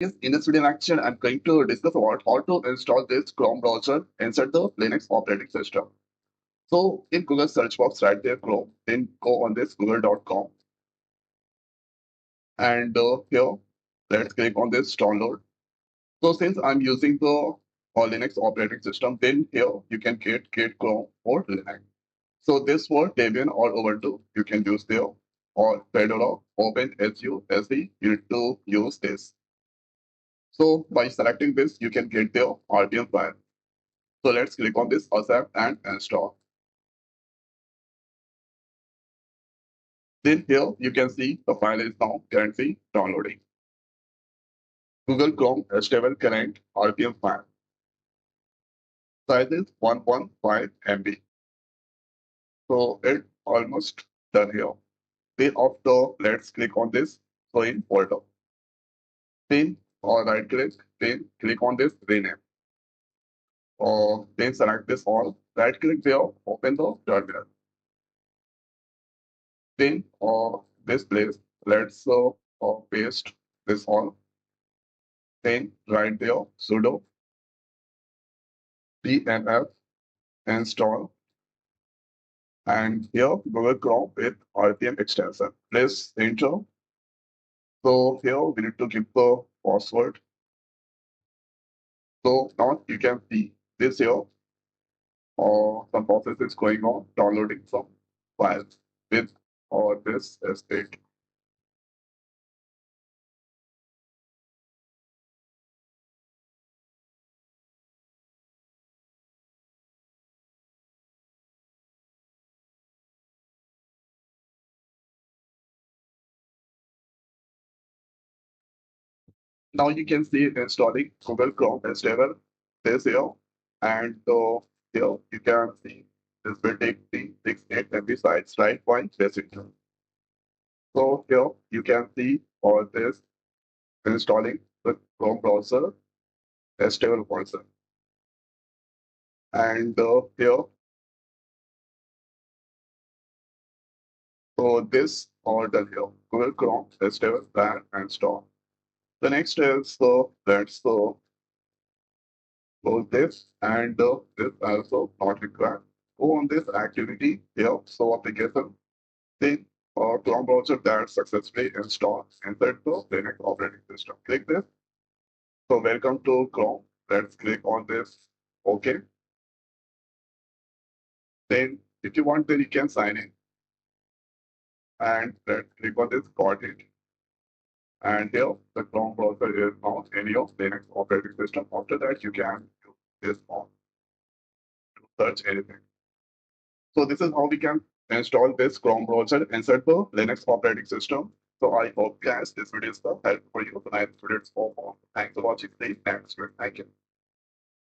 Yes, in this video lecture, I'm going to discuss about how to install this Chrome browser inside the Linux operating system. So in Google search box, right there, Chrome, then go on this google.com and here, let's click on this download. So since I'm using the Linux operating system, then here you can get Chrome or Linux. So this for Debian or Ubuntu, you can use there or Fedora, OpenSUSE, you need to use this. So by selecting this, you can get the RTM file. So let's click on this accept and install. Then here you can see the file is now currently downloading. Google Chrome stable current RPM file. Size is 1.5 MB. So it almost done here. Then after let's click on this so in folder. Then or right click, then click on this rename. Or then select this all. Right click there, open the terminal. Then this place, let's paste this all. Then right there, sudo dnf install and here Google Chrome with RPM extension. Press enter. So here we need to give the password. So now you can see this here some process is going on downloading some files with or this state. Now you can see it installing Google Chrome stable this here and here you can see this will take 368 MB size right point this enter. So here you can see all this installing the Chrome browser stable version. And here, so this all done here. Google Chrome stable plan and store. The next is let's close this and this also not required. Go on this activity here. So application then Chrome browser that successfully installed inside the Linux operating system. Click this. So welcome to Chrome. Let's click on this. Okay. Then if you want, then you can sign in. And let's click on this got it. And here the Chrome browser is now in your Linux operating system. After that, you can use this on to search anything. So this is how we can install this Chrome browser inside the Linux operating system. So I hope guys this video is helpful for you. So nice videos for more. Thanks for watching. See you next week. Thank you.